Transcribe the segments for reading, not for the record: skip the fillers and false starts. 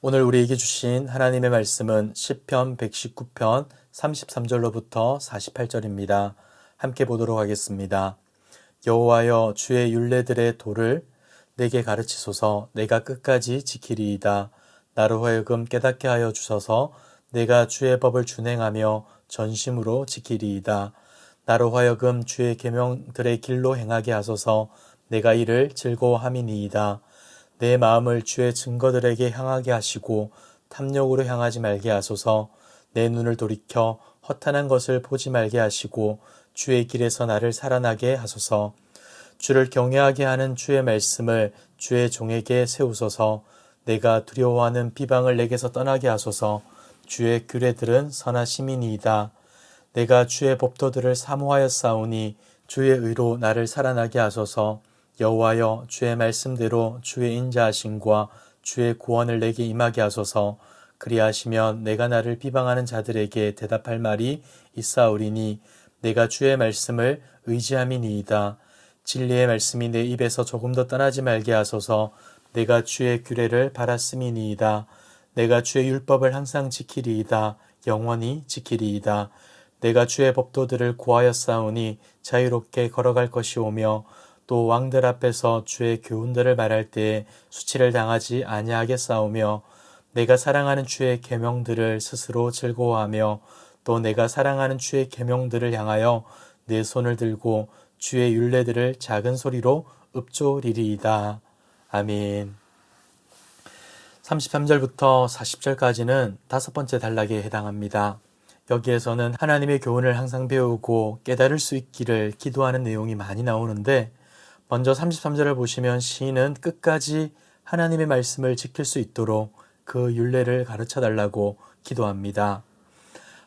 오늘 우리에게 주신 하나님의 말씀은 시편 119편 33절로부터 48절입니다. 함께 보도록 하겠습니다. 여호와여, 주의 율례들의 도를 내게 가르치소서. 내가 끝까지 지키리이다. 나로 하여금 깨닫게 하여 주소서. 내가 주의 법을 준행하며 전심으로 지키리이다. 나로 하여금 주의 계명들의 길로 행하게 하소서. 내가 이를 즐거워함이니이다. 내 마음을 주의 증거들에게 향하게 하시고 탐욕으로 향하지 말게 하소서. 내 눈을 돌이켜 허탄한 것을 보지 말게 하시고 주의 길에서 나를 살아나게 하소서. 주를 경외하게 하는 주의 말씀을 주의 종에게 세우소서. 내가 두려워하는 비방을 내게서 떠나게 하소서. 주의 규례들은 선하심이니이다. 내가 주의 법도들을 사모하였사오니 주의 의로 나를 살아나게 하소서. 여호와여, 주의 말씀대로 주의 인자하심과 주의 구원을 내게 임하게 하소서. 그리하시면 내가 나를 비방하는 자들에게 대답할 말이 있사오리니 내가 주의 말씀을 의지함이니이다. 진리의 말씀이 내 입에서 조금도 떠나지 말게 하소서. 내가 주의 규례를 바랐음이니이다. 내가 주의 율법을 항상 지키리이다. 영원히 지키리이다. 내가 주의 법도들을 구하였사오니 자유롭게 걸어갈 것이오며 또 왕들 앞에서 주의 교훈들을 말할 때에 수치를 당하지 아니하겠사오며 내가 사랑하는 주의 계명들을 스스로 즐거워하며 또 내가 사랑하는 주의 계명들을 향하여 내 손을 들고 주의 율례들을 작은 소리로 읊조리리이다. 아멘. 33절부터 40절까지는 5번째 단락에 해당합니다. 여기에서는 하나님의 교훈을 항상 배우고 깨달을 수 있기를 기도하는 내용이 많이 나오는데, 먼저 33절을 보시면 시인은 끝까지 하나님의 말씀을 지킬 수 있도록 그 율례를 가르쳐 달라고 기도합니다.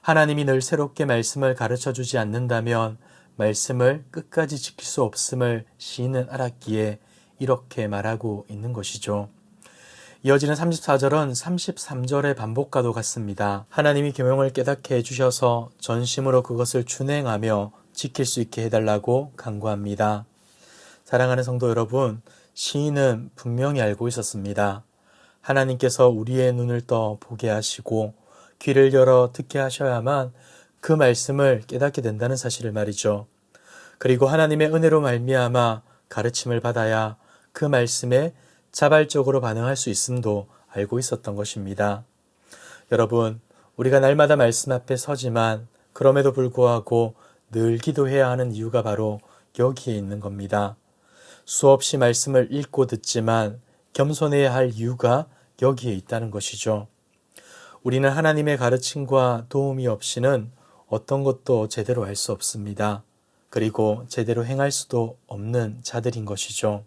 하나님이 늘 새롭게 말씀을 가르쳐 주지 않는다면 말씀을 끝까지 지킬 수 없음을 시인은 알았기에 이렇게 말하고 있는 것이죠. 이어지는 34절은 33절의 반복과도 같습니다. 하나님이 계명을 깨닫게 해주셔서 전심으로 그것을 준행하며 지킬 수 있게 해달라고 간구합니다. 사랑하는 성도 여러분, 시인은 분명히 알고 있었습니다. 하나님께서 우리의 눈을 떠 보게 하시고 귀를 열어 듣게 하셔야만 그 말씀을 깨닫게 된다는 사실을 말이죠. 그리고 하나님의 은혜로 말미암아 가르침을 받아야 그 말씀에 자발적으로 반응할 수 있음도 알고 있었던 것입니다. 여러분, 우리가 날마다 말씀 앞에 서지만 그럼에도 불구하고 늘 기도해야 하는 이유가 바로 여기에 있는 겁니다. 수없이 말씀을 읽고 듣지만 겸손해야 할 이유가 여기에 있다는 것이죠. 우리는 하나님의 가르침과 도움이 없이는 어떤 것도 제대로 할 수 없습니다. 그리고 제대로 행할 수도 없는 자들인 것이죠.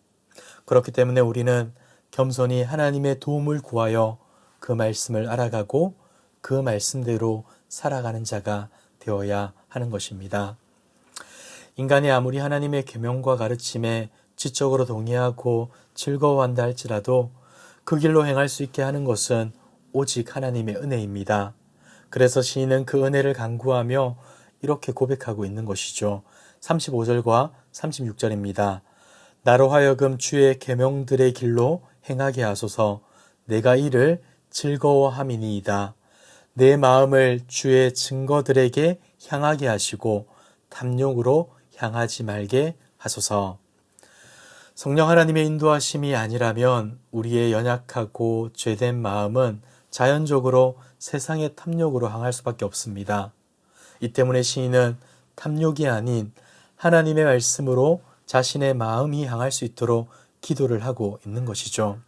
그렇기 때문에 우리는 겸손히 하나님의 도움을 구하여 그 말씀을 알아가고 그 말씀대로 살아가는 자가 되어야 하는 것입니다. 인간이 아무리 하나님의 계명과 가르침에 지적으로 동의하고 즐거워한다 할지라도 그 길로 행할 수 있게 하는 것은 오직 하나님의 은혜입니다. 그래서 시인은 그 은혜를 간구하며 이렇게 고백하고 있는 것이죠. 35절과 36절입니다. 나로 하여금 주의 계명들의 길로 행하게 하소서. 내가 이를 즐거워함이니이다. 내 마음을 주의 증거들에게 향하게 하시고 탐욕으로 향하지 말게 하소서. 성령 하나님의 인도하심이 아니라면 우리의 연약하고 죄된 마음은 자연적으로 세상의 탐욕으로 향할 수밖에 없습니다. 이 때문에 시인은 탐욕이 아닌 하나님의 말씀으로 자신의 마음이 향할 수 있도록 기도를 하고 있는 것이죠.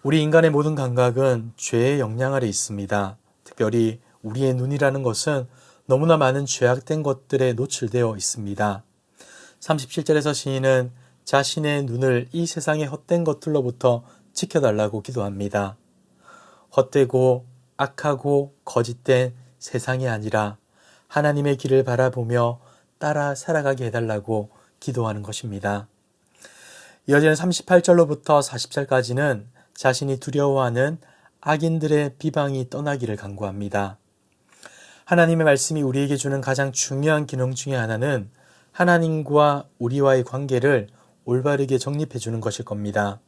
우리 인간의 모든 감각은 죄의 영향 아래 있습니다. 특별히 우리의 눈이라는 것은 너무나 많은 죄악된 것들에 노출되어 있습니다. 37절에서 시인은 자신의 눈을 이 세상의 헛된 것들로부터 지켜달라고 기도합니다. 헛되고 악하고 거짓된 세상이 아니라 하나님의 길을 바라보며 따라 살아가게 해달라고 기도하는 것입니다. 이어지는 38절로부터 40절까지는 자신이 두려워하는 악인들의 비방이 떠나기를 간구합니다. 하나님의 말씀이 우리에게 주는 가장 중요한 기능 중에 하나는 하나님과 우리와의 관계를 올바르게 정립해 주는 것일 겁니다.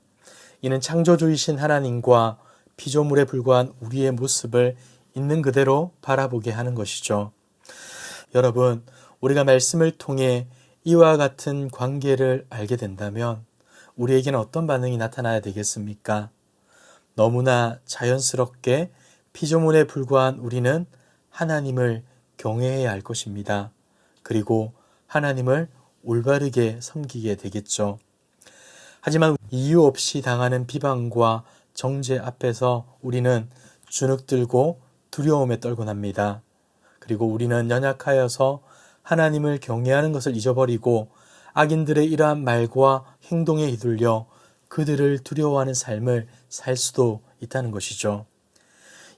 이는 창조주이신 하나님과 피조물에 불과한 우리의 모습을 있는 그대로 바라보게 하는 것이죠. 여러분, 우리가 말씀을 통해 이와 같은 관계를 알게 된다면 우리에게는 어떤 반응이 나타나야 되겠습니까? 너무나 자연스럽게 피조물에 불과한 우리는 하나님을 경외해야 할 것입니다. 그리고 하나님을 올바르게 섬기게 되겠죠. 하지만 이유 없이 당하는 비방과 정죄 앞에서 우리는 주눅들고 두려움에 떨곤 합니다. 그리고 우리는 연약하여서 하나님을 경외하는 것을 잊어버리고 악인들의 이러한 말과 행동에 휘둘려 그들을 두려워하는 삶을 살 수도 있다는 것이죠.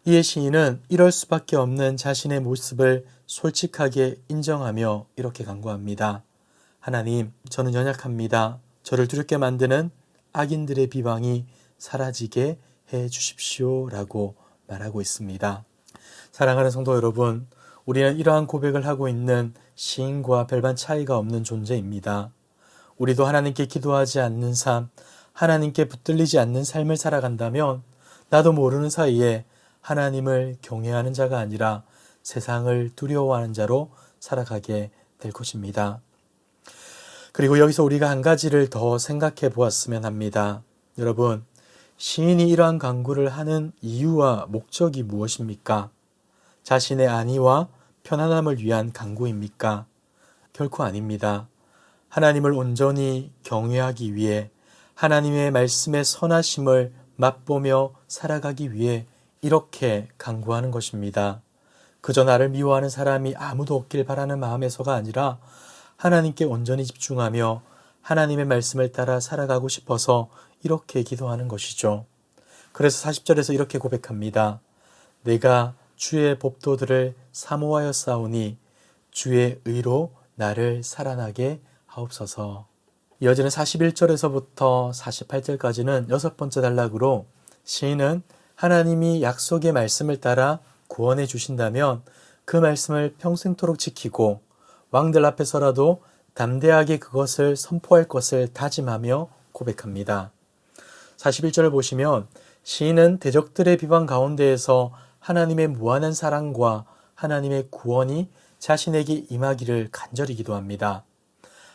이에 시인은 이럴 수밖에 없는 자신의 모습을 솔직하게 인정하며 이렇게 간구합니다. 하나님, 저는 연약합니다. 저를 두렵게 만드는 악인들의 비방이 사라지게 해 주십시오 라고 말하고 있습니다. 사랑하는 성도 여러분, 우리는 이러한 고백을 하고 있는 시인과 별반 차이가 없는 존재입니다. 우리도 하나님께 기도하지 않는 삶, 하나님께 붙들리지 않는 삶을 살아간다면 나도 모르는 사이에 하나님을 경외하는 자가 아니라 세상을 두려워하는 자로 살아가게 될 것입니다. 그리고 여기서 우리가 한 가지를 더 생각해 보았으면 합니다. 여러분, 시인이 이러한 간구를 하는 이유와 목적이 무엇입니까? 자신의 안위와 편안함을 위한 간구입니까? 결코 아닙니다. 하나님을 온전히 경외하기 위해 하나님의 말씀의 선하심을 맛보며 살아가기 위해 이렇게 간구하는 것입니다. 그저 나를 미워하는 사람이 아무도 없길 바라는 마음에서가 아니라 하나님께 온전히 집중하며 하나님의 말씀을 따라 살아가고 싶어서 이렇게 기도하는 것이죠. 그래서 40절에서 이렇게 고백합니다. 내가 주의 법도들을 사모하였사오니 주의 의로 나를 살아나게 하옵소서. 이어지는 41절에서부터 48절까지는 6번째 단락으로 시인은 하나님이 약속의 말씀을 따라 구원해 주신다면 그 말씀을 평생토록 지키고 왕들 앞에서라도 담대하게 그것을 선포할 것을 다짐하며 고백합니다. 41절을 보시면 시인은 대적들의 비방 가운데에서 하나님의 무한한 사랑과 하나님의 구원이 자신에게 임하기를 간절히 기도합니다.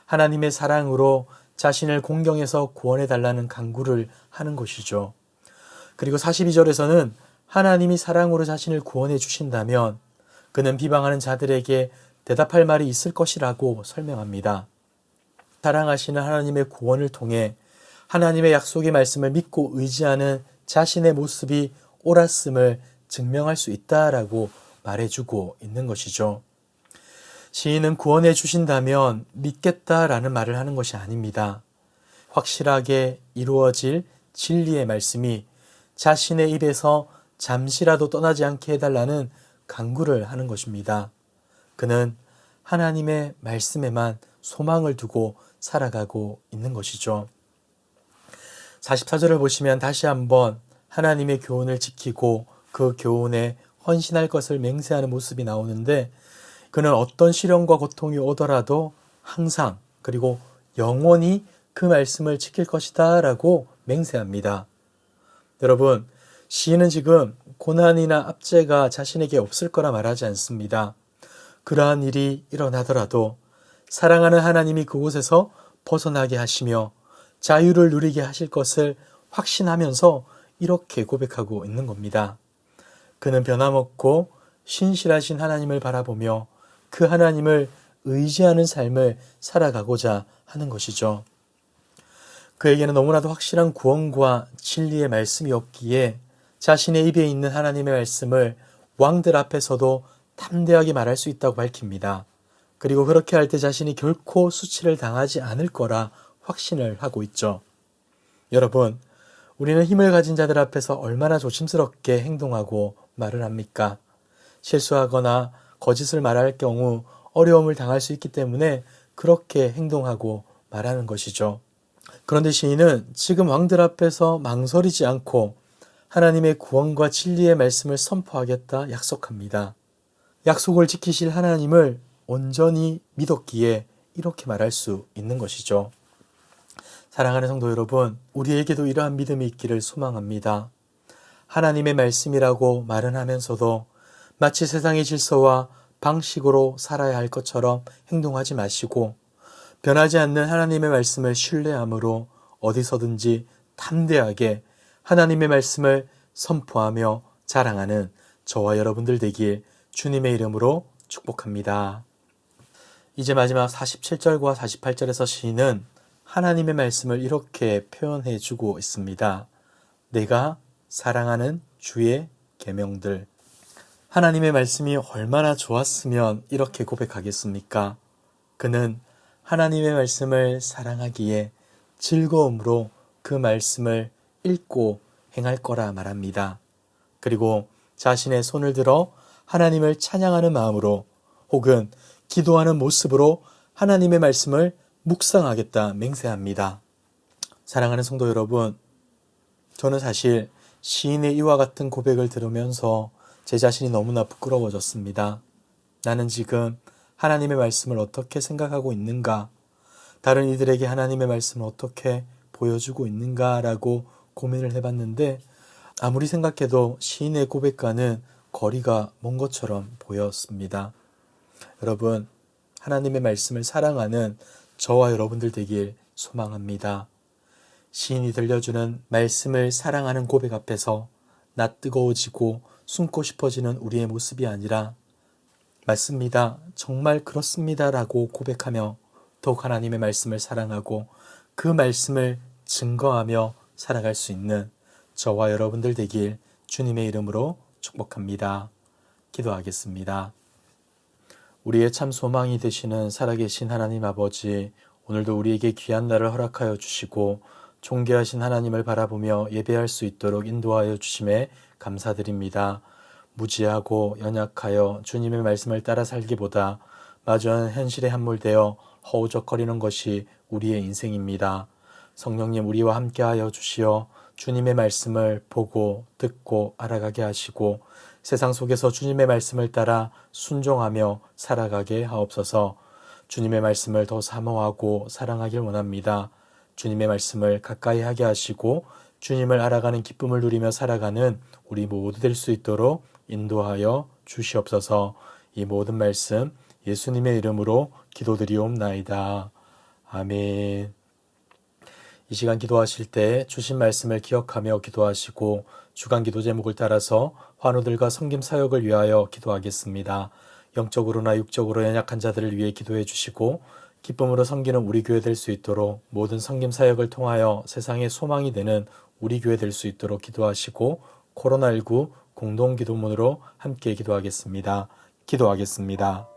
하나님의 사랑으로 자신을 공경해서 구원해달라는 간구를 하는 것이죠. 그리고 42절에서는 하나님이 사랑으로 자신을 구원해 주신다면 그는 비방하는 자들에게 대답할 말이 있을 것이라고 설명합니다. 사랑하시는 하나님의 구원을 통해 하나님의 약속의 말씀을 믿고 의지하는 자신의 모습이 옳았음을 증명할 수 있다라고 말해주고 있는 것이죠. 시인은 구원해 주신다면 믿겠다라는 말을 하는 것이 아닙니다. 확실하게 이루어질 진리의 말씀이 자신의 입에서 잠시라도 떠나지 않게 해달라는 간구를 하는 것입니다. 그는 하나님의 말씀에만 소망을 두고 살아가고 있는 것이죠. 44절을 보시면 다시 한번 하나님의 교훈을 지키고 그 교훈에 헌신할 것을 맹세하는 모습이 나오는데 그는 어떤 시련과 고통이 오더라도 항상 그리고 영원히 그 말씀을 지킬 것이다 라고 맹세합니다. 여러분, 시인은 지금 고난이나 압제가 자신에게 없을 거라 말하지 않습니다. 그러한 일이 일어나더라도 사랑하는 하나님이 그곳에서 벗어나게 하시며 자유를 누리게 하실 것을 확신하면서 이렇게 고백하고 있는 겁니다. 그는 변함없고 신실하신 하나님을 바라보며 그 하나님을 의지하는 삶을 살아가고자 하는 것이죠. 그에게는 너무나도 확실한 구원과 진리의 말씀이 없기에 자신의 입에 있는 하나님의 말씀을 왕들 앞에서도 담대하게 말할 수 있다고 밝힙니다. 그리고 그렇게 할 때 자신이 결코 수치를 당하지 않을 거라 확신을 하고 있죠. 여러분, 우리는 힘을 가진 자들 앞에서 얼마나 조심스럽게 행동하고 말을 합니까? 실수하거나 거짓을 말할 경우 어려움을 당할 수 있기 때문에 그렇게 행동하고 말하는 것이죠. 그런데 시인은 지금 왕들 앞에서 망설이지 않고 하나님의 구원과 진리의 말씀을 선포하겠다 약속합니다. 약속을 지키실 하나님을 온전히 믿었기에 이렇게 말할 수 있는 것이죠. 사랑하는 성도 여러분, 우리에게도 이러한 믿음이 있기를 소망합니다. 하나님의 말씀이라고 말은 하면서도 마치 세상의 질서와 방식으로 살아야 할 것처럼 행동하지 마시고 변하지 않는 하나님의 말씀을 신뢰함으로 어디서든지 담대하게 하나님의 말씀을 선포하며 자랑하는 저와 여러분들 되길 주님의 이름으로 축복합니다. 이제 마지막 47절과 48절에서 시인은 하나님의 말씀을 이렇게 표현해 주고 있습니다. 내가 사랑하는 주의 계명들. 하나님의 말씀이 얼마나 좋았으면 이렇게 고백하겠습니까? 그는 하나님의 말씀을 사랑하기에 즐거움으로 그 말씀을 읽고 행할 거라 말합니다. 그리고 자신의 손을 들어 하나님을 찬양하는 마음으로 혹은 기도하는 모습으로 하나님의 말씀을 묵상하겠다 맹세합니다. 사랑하는 성도 여러분, 저는 사실 시인의 이와 같은 고백을 들으면서 제 자신이 너무나 부끄러워졌습니다. 나는 지금 하나님의 말씀을 어떻게 생각하고 있는가? 다른 이들에게 하나님의 말씀을 어떻게 보여주고 있는가라고 고민을 해봤는데 아무리 생각해도 시인의 고백과는 거리가 먼 것처럼 보였습니다. 여러분, 하나님의 말씀을 사랑하는 저와 여러분들 되길 소망합니다. 시인이 들려주는 말씀을 사랑하는 고백 앞에서 낯뜨거워지고 숨고 싶어지는 우리의 모습이 아니라 맞습니다. 정말 그렇습니다. 라고 고백하며 더욱 하나님의 말씀을 사랑하고 그 말씀을 증거하며 살아갈 수 있는 저와 여러분들 되길 주님의 이름으로 축복합니다. 기도하겠습니다. 우리의 참 소망이 되시는 살아계신 하나님 아버지, 오늘도 우리에게 귀한 날을 허락하여 주시고 존귀하신 하나님을 바라보며 예배할 수 있도록 인도하여 주심에 감사드립니다. 무지하고 연약하여 주님의 말씀을 따라 살기보다 마주하는 현실에 함몰되어 허우적거리는 것이 우리의 인생입니다. 성령님, 우리와 함께하여 주시어 주님의 말씀을 보고 듣고 알아가게 하시고 세상 속에서 주님의 말씀을 따라 순종하며 살아가게 하옵소서. 주님의 말씀을 더 사모하고 사랑하길 원합니다. 주님의 말씀을 가까이 하게 하시고 주님을 알아가는 기쁨을 누리며 살아가는 우리 모두 될 수 있도록 인도하여 주시옵소서. 이 모든 말씀 예수님의 이름으로 기도드리옵나이다. 아멘. 이 시간 기도하실 때 주신 말씀을 기억하며 기도하시고 주간 기도 제목을 따라서 환우들과 섬김 사역을 위하여 기도하겠습니다. 영적으로나 육적으로 연약한 자들을 위해 기도해 주시고 기쁨으로 섬기는 우리 교회 될 수 있도록 모든 섬김 사역을 통하여 세상의 소망이 되는 우리 교회 될 수 있도록 기도하시고 코로나19 공동기도문으로 함께 기도하겠습니다. 기도하겠습니다.